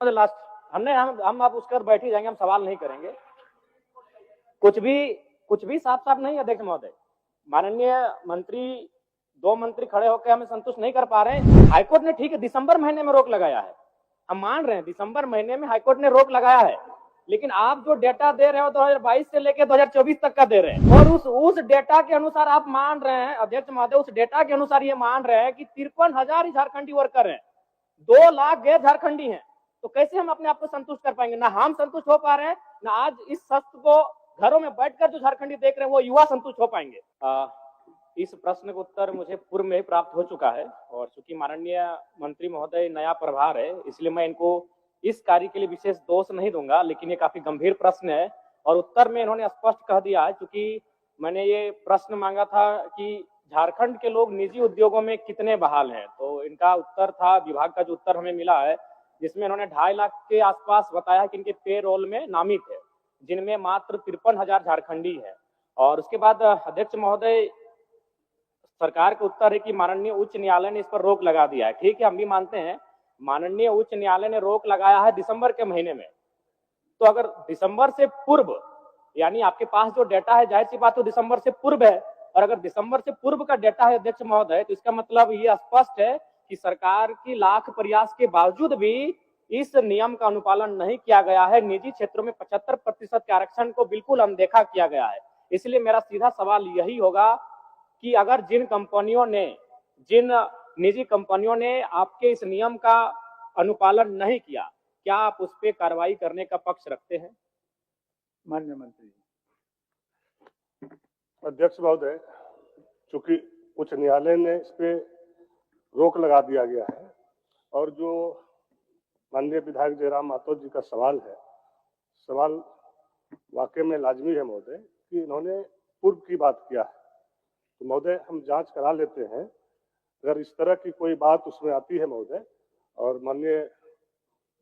Last हमने हम आप उसकर बैठ ही जाएंगे, हम सवाल नहीं करेंगे। कुछ भी साफ साफ नहीं अध्यक्ष महोदय। माननीय मंत्री, दो मंत्री खड़े होकर हमें संतुष्ट नहीं कर पा रहे हैं। हाईकोर्ट ने ठीक है दिसंबर महीने में रोक लगाया है, हम मान रहे हैं दिसंबर महीने में हाईकोर्ट ने रोक लगाया है, लेकिन आप जो डेटा दे रहे हो 2022 से लेकर 2024 तक का दे रहे हैं, और उस डेटा के अनुसार आप मान रहे हैं अध्यक्ष महोदय, उस डेटा के अनुसार ये मान रहे हैं कि 53,000 ही झारखंडी वर्कर हैं, 2 लाख गैर झारखंडी हैं। तो कैसे हम अपने आप को संतुष्ट कर पाएंगे? ना हम संतुष्ट हो पा रहे हैं, ना आज इस सत्य को घरों में बैठकर जो झारखंडी देख रहे हैं वो युवा संतुष्ट हो पाएंगे। इस प्रश्न का उत्तर मुझे पूर्व में ही प्राप्त हो चुका है, और चूंकि माननीय मंत्री महोदय नया प्रभार है, इसलिए मैं इनको इस कार्य के लिए विशेष दोष नहीं दूंगा, लेकिन ये काफी गंभीर प्रश्न है और उत्तर में इन्होंने स्पष्ट कह दिया है। चूंकि मैंने ये प्रश्न मांगा था कि झारखंड के लोग निजी उद्योगों में कितने बहाल हैं, तो इनका उत्तर था, विभाग का जो उत्तर हमें मिला है, जिसमें इन्होंने 2.5 लाख के आसपास बताया कि इनके पे रोल में नामित है, जिनमें मात्र 53,000 झारखंडी है। और उसके बाद अध्यक्ष महोदय, सरकार का उत्तर है कि माननीय उच्च न्यायालय ने इस पर रोक लगा दिया है। ठीक है, हम भी मानते हैं माननीय उच्च न्यायालय ने रोक लगाया है दिसंबर के महीने में, तो अगर दिसंबर से पूर्व, यानी आपके पास जो डेटा है जाहिर सी बात तो दिसंबर से पूर्व है, और अगर दिसंबर से पूर्व का डेटा है अध्यक्ष महोदय, तो इसका मतलब ये स्पष्ट है कि सरकार की लाख प्रयास के बावजूद भी इस नियम का अनुपालन नहीं किया गया है। निजी क्षेत्रों में 75% के आरक्षण को बिल्कुल अनदेखा किया गया है। इसलिए मेरा सीधा सवाल यही होगा कि अगर जिन निजी कंपनियों ने आपके इस नियम का अनुपालन नहीं किया, क्या आप उस पर कार्रवाई करने का पक्ष रखते हैं? माननीय मंत्री। अध्यक्ष महोदय, चूंकि उच्च न्यायालय ने इस पे रोक लगा दिया गया है, और जो माननीय विधायक जयराम माथुर जी का सवाल है, सवाल वाकई में लाजमी है महोदय कि इन्होंने पूर्व की बात किया है, तो महोदय हम जांच करा लेते हैं। अगर इस तरह की कोई बात उसमें आती है महोदय, और माननीय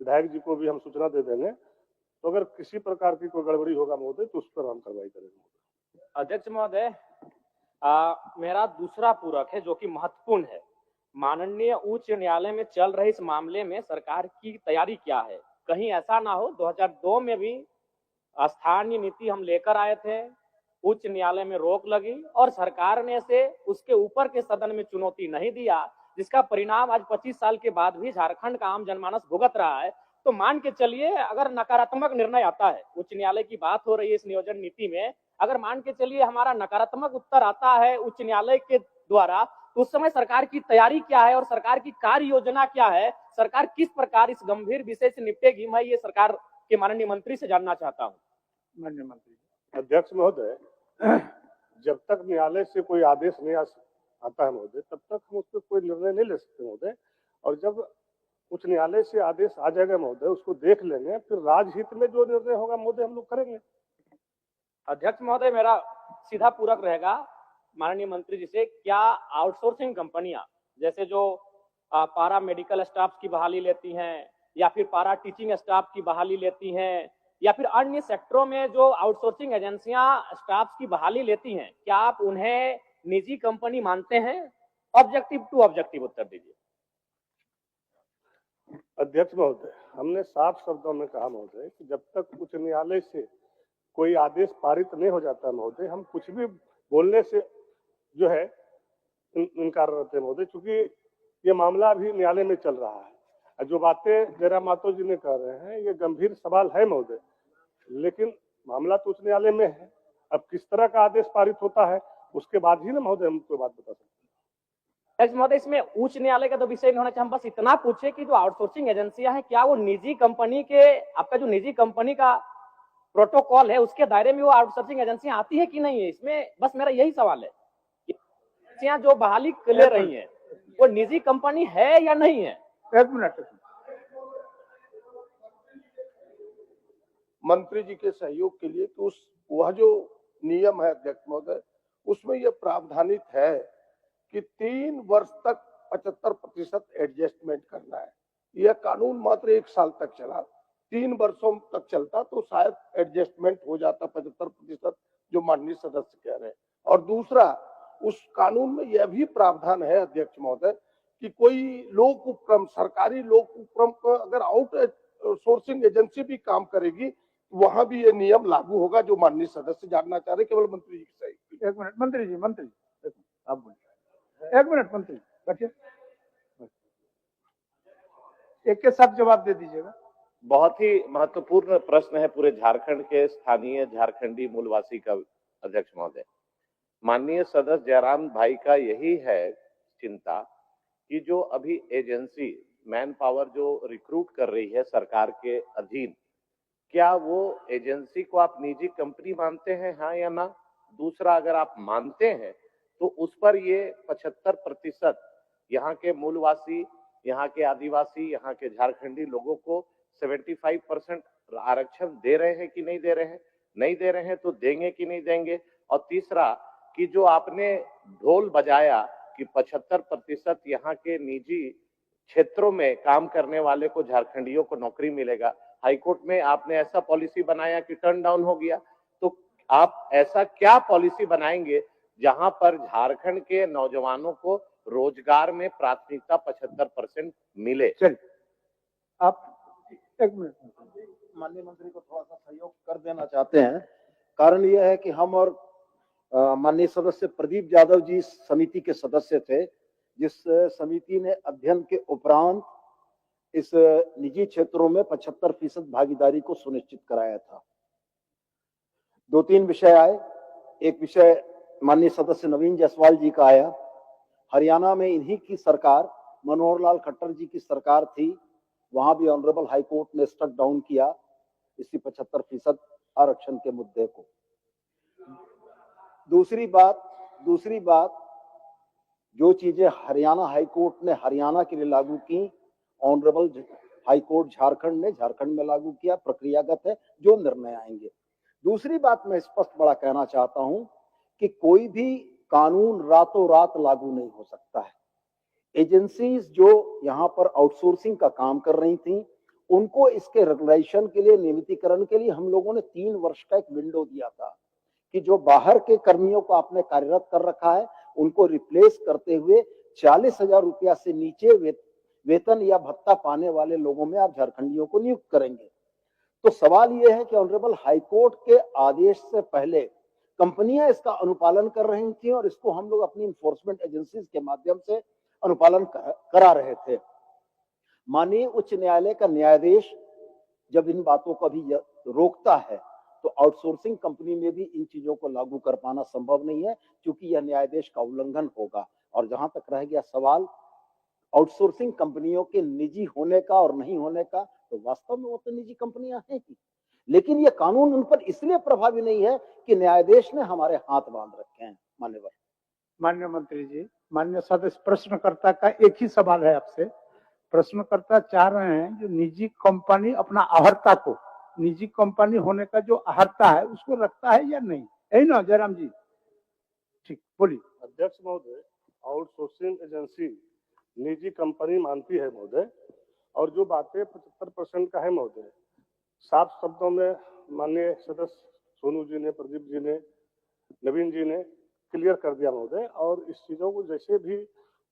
विधायक जी को भी हम सूचना दे देंगे, तो अगर किसी प्रकार की कोई गड़बड़ी होगा महोदय तो उस पर हम कार्रवाई करेंगे। अध्यक्ष महोदय, मेरा दूसरा पूरक है जो कि महत्वपूर्ण है। माननीय उच्च न्यायालय में चल रहे इस मामले में सरकार की तैयारी क्या है? कहीं ऐसा ना हो 2002 में भी स्थानीय नीति हम लेकर आए थे, उच्च न्यायालय में रोक लगी और सरकार ने से उसके ऊपर के सदन में चुनौती नहीं दिया, जिसका परिणाम आज 25 साल के बाद भी झारखंड का आम जनमानस भुगत रहा है। तो मान के चलिए अगर नकारात्मक निर्णय आता है, उच्च न्यायालय की बात हो रही है इस नियोजन नीति में, अगर मान के चलिए हमारा नकारात्मक उत्तर आता है उच्च न्यायालय के द्वारा, तो उस समय सरकार की तैयारी क्या है और सरकार की कार्य योजना क्या है? सरकार किस प्रकार इस गंभीर विषय से निपटेगी? मैं ये सरकार के माननीय मंत्री से जानना चाहता हूँ। माननीय मंत्री। अध्यक्ष महोदय, जब तक न्यायालय से कोई आदेश नहीं आता है महोदय, तब तक हम उस पर कोई निर्णय नहीं ले सकते महोदय, और जब उच्च न्यायालय से आदेश आ जाएगा महोदय, उसको देख लेंगे, फिर राजहित में जो निर्णय होगा महोदय हम लोग करेंगे। अध्यक्ष महोदय, मेरा सीधा पूरक रहेगा माननीय मंत्री जी से, क्या आउटसोर्सिंग कंपनियां जैसे जो पारा मेडिकल स्टाफ की बहाली लेती हैं, या फिर पारा टीचिंग स्टाफ की बहाली लेती हैं, या फिर अन्य सेक्टरों में जो आउटसोर्सिंग एजेंसियां स्टाफ की बहाली लेती हैं, क्या आप उन्हें निजी कंपनी मानते हैं? ऑब्जेक्टिव टू ऑब्जेक्टिव उत्तर दीजिए। अध्यक्ष महोदय, हमने साफ शब्दों में कहा महोदय कि जब तक उच्च न्यायालय से कोई आदेश पारित नहीं हो जाता महोदय, हम कुछ भी बोलने से जो है इनकार करते हैं महोदय, क्योंकि ये मामला अभी न्यायालय में चल रहा है। जो बातें जयराम माथुर जी ने कह रहे हैं ये गंभीर सवाल है महोदय, लेकिन मामला तो उच्च न्यायालय में है। अब किस तरह का आदेश पारित होता है उसके बाद ही ना महोदय हम कोई बात बता सकते हैं। महोदय, इसमें उच्च न्यायालय का तो विषय नहीं होना चाहिए, हम बस इतना पूछे कि जो आउटसोर्सिंग एजेंसियां हैं, क्या वो निजी कंपनी के, आपका जो निजी कंपनी का प्रोटोकॉल है उसके दायरे में वो आउटसोर्सिंग एजेंसियां आती है कि नहीं है? इसमें बस मेरा यही सवाल है, एजेंसियां जो बहाली ले रही हैं वो निजी कंपनी है या नहीं है? एक मिनट। मंत्री जी के सहयोग के लिए कि वह जो नियम है अध्यक्ष महोदय, उसमें यह प्रावधानित है कि 3 वर्ष तक 75% एडजस्टमेंट करना है। यह कानून मात्र 1 साल तक चला, 3 वर्षों तक चलता तो शायद एडजस्टमेंट हो जाता 75%, जो माननीय सदस्य कह रहे हैं। और दूसरा, उस कानून में यह भी प्रावधान है अध्यक्ष महोदय कि कोई लोक उपक्रम, सरकारी लोक उपक्रम को अगर आउट आउटसोर्सिंग एजेंसी भी काम करेगी, वहां भी ये नियम लागू होगा जो माननीय सदस्य जानना चाह रहे, केवल मंत्री जी की सही। एक मिनट मंत्री जी, मंत्री एक मिनट, आप बोलिए। एक मिनट मंत्री बैठिए, एक के साथ जवाब दे दीजिएगा। बहुत ही महत्वपूर्ण प्रश्न है पूरे झारखंड के स्थानीय झारखंडी मूलवासी का अध्यक्ष महोदय। माननीय सदस्य जयराम भाई का यही है चिंता कि जो अभी एजेंसी मैन पावर जो रिक्रूट कर रही है सरकार के अधीन, क्या वो एजेंसी को आप निजी कंपनी मानते हैं, हाँ या ना? दूसरा, अगर आप मानते हैं तो उस पर ये 75% यहाँ के मूलवासी, यहाँ के आदिवासी, यहाँ के झारखंडी लोगों को 75% आरक्षण दे रहे हैं कि नहीं दे रहे हैं? नहीं दे रहे हैं तो देंगे कि नहीं देंगे? और तीसरा कि जो आपने ढोल बजाया कि 75% यहाँ के निजी क्षेत्रों में काम करने वाले को, झारखंडियों को नौकरी मिलेगा, हाईकोर्ट में आपने ऐसा पॉलिसी बनाया कि टर्न डाउन हो गया, तो आप ऐसा क्या पॉलिसी बनाएंगे जहां पर झारखंड के नौजवानों को रोजगार में प्राथमिकता 75% मिले? चलिए आप एक मिनट। माननीय मंत्री को थोड़ा सा सहयोग कर देना चाहते हैं। कारण यह है कि हम और माननीय सदस्य प्रदीप यादव जी समिति के सदस्य थे, जिस समिति ने अध्ययन के उपरांत इस निजी क्षेत्रों में 75% भागीदारी को सुनिश्चित कराया था। 2-3 विषय आए। एक विषय माननीय सदस्य नवीन जायसवाल जी का आया। हरियाणा में इन्हीं की सरकार, मनोहर लाल खट्टर जी की सरकार थी, वहां भी ऑनरेबल हाई कोर्ट ने स्टक डाउन किया इसी 75% आरक्षण के मुद्दे को। दूसरी बात जो चीजें हरियाणा हाई कोर्ट ने हरियाणा के लिए लागू की, ऑनरेबल हाई कोर्ट झारखंड ने झारखंड में लागू किया, प्रक्रियागत है, जो निर्णय आएंगे। दूसरी बात मैं स्पष्ट बड़ा कहना चाहता हूं कि कोई भी कानून रातों रात लागू नहीं हो सकता है। एजेंसीज जो यहाँ पर आउटसोर्सिंग का काम कर रही थी, उनको इसके रेगुलेशन के लिए, नियमितीकरण के लिए हम लोगों ने 3 वर्ष का एक विंडो दिया था कि जो बाहर के कर्मियों को आपने कार्यरत कर रखा है, उनको रिप्लेस करते हुए 40,000 रुपया से नीचे वेतन या भत्ता पाने वाले लोगों में आप झारखंडियों को नियुक्त करेंगे। तो सवाल यह है कि ऑनरेबल हाईकोर्ट के आदेश से पहले कंपनियां इसका अनुपालन कर रही थी और इसको हम लोग अपनी इन्फोर्समेंट एजेंसीज के माध्यम से अनुपालन करा रहे थे। माननीय उच्च न्यायालय का न्यायाधीश जब इन बातों को भी रोकता है, तो आउटसोर्सिंग कंपनी में भी इन चीजों को लागू कर पाना संभव नहीं है, क्योंकि यह न्यायाधीश का उल्लंघन होगा। और जहां तक रह गया सवाल आउटसोर्सिंग कंपनियों के निजी होने का और नहीं होने का, तो वास्तव में वो तो निजी कंपनियां हैं ही, लेकिन ये कानून उन पर इसलिए प्रभावी नहीं है कि न्यायाधीश ने हमारे हाथ बांध रखे हैं। मान्यवर। माननीय मंत्री जी, माननीय सदस्य, प्रश्नकर्ता का एक ही सवाल है आपसे। प्रश्नकर्ता चाह रहे हैं जो निजी कंपनी अपना अहर्ता को, निजी कंपनी होने का जो अहर्ता है उसको रखता है या नहीं, यही ना जयराम जी? ठीक, बोलिए। अध्यक्ष महोदय, आउटसोर्सिंग एजेंसी निजी कंपनी मानती है महोदय, और जो बातें 75% का है महोदय, साफ शब्दों में माननीय सदस्य सोनू जी ने, प्रदीप जी ने, नवीन जी ने क्लियर कर दिया महोदय। और इस चीजों को जैसे भी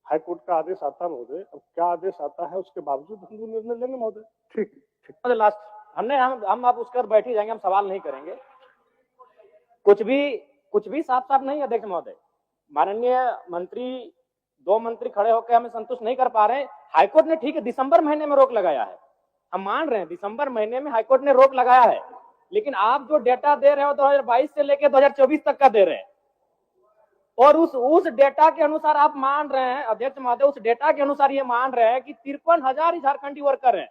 हाईकोर्ट का आदेश आता महोदय, अब क्या आदेश आता है उसके बावजूद हम लोग निर्णय लेंगे महोदय। ठीक तो लास्ट हम आप उस पर बैठ ही जाएंगे, हम सवाल नहीं करेंगे। कुछ भी साफ साफ नहीं अध्यक्ष महोदय। माननीय मंत्री, 2 मंत्री खड़े होकर हमें संतुष्ट नहीं कर पा रहे हैं। हाईकोर्ट ने ठीक है दिसंबर महीने में रोक लगाया है, हम मान रहे हैं दिसंबर महीने में हाईकोर्ट ने रोक लगाया है, लेकिन आप जो डेटा दे रहे हो 2022 से लेकर 2024 तक का दे रहे हैं, और उस डेटा के अनुसार आप मान रहे हैं अध्यक्ष महोदय, उस डेटा के अनुसार ये मान रहे हैं कि 53,000 ही झारखंडी वर्कर हैं,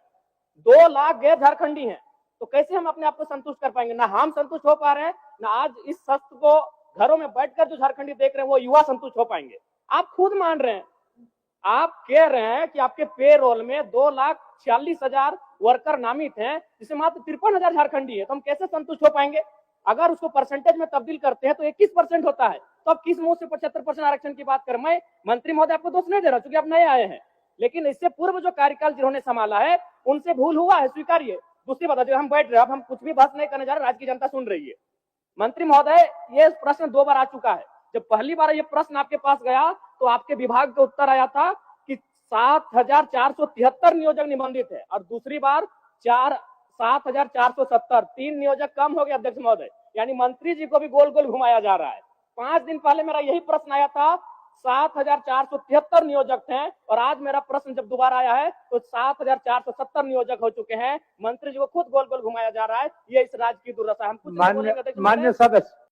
2 लाख गैर झारखंडी हैं। तो कैसे हम अपने आप को संतुष्ट कर पाएंगे? ना हम संतुष्ट हो पा रहे हैं, ना आज इस सत्र को घरों में बैठकर जो झारखंडी देख रहे हैं वो युवा संतुष्ट हो पाएंगे। आप खुद मान रहे हैं, आप कह रहे हैं कि आपके पेरोल में 2,46,000 वर्कर नामित हैं, जिसमें मात्र 53,000 झारखंडी है। तो हम कैसे संतुष्ट हो पाएंगे? अगर उसको परसेंटेज में तब्दील करते हैं तो 21% होता है, तो अब किस मुंह से 75% आरक्षण की बात करें? मैं मंत्री महोदय आपको दोष नहीं दे रहा, क्योंकि आप नए आए हैं, लेकिन इससे पूर्व जो कार्यकाल जिन्होंने संभाला है उनसे भूल हुआ है, स्वीकारिए। दूसरी बात, हम बैठ रहे हैं, अब हम कुछ भी बहस नहीं करने जा रहे, राज्य की जनता सुन रही है। मंत्री महोदय, ये प्रश्न 2 बार आ चुका है। जब पहली बार ये प्रश्न आपके पास गया तो आपके विभाग का उत्तर आया था कि 7,473 नियोजक निबंधित है, और दूसरी बार 7,470, 3 नियोजक कम हो गए अध्यक्ष महोदय, यानी मंत्री जी को भी गोल गोल घुमाया जा रहा है। 5 दिन पहले मेरा यही प्रश्न आया था, 7,473 नियोजक थे, और आज मेरा प्रश्न जब दोबारा आया है तो 7,470 नियोजक हो चुके हैं। मंत्री जी को खुद गोल गोल घुमाया जा रहा है। ये इस राज्य की दुर्दशा है। हम कुछ नहीं बोलेंगे मान्य अध्यक्ष मान्य महोदय। सदस्य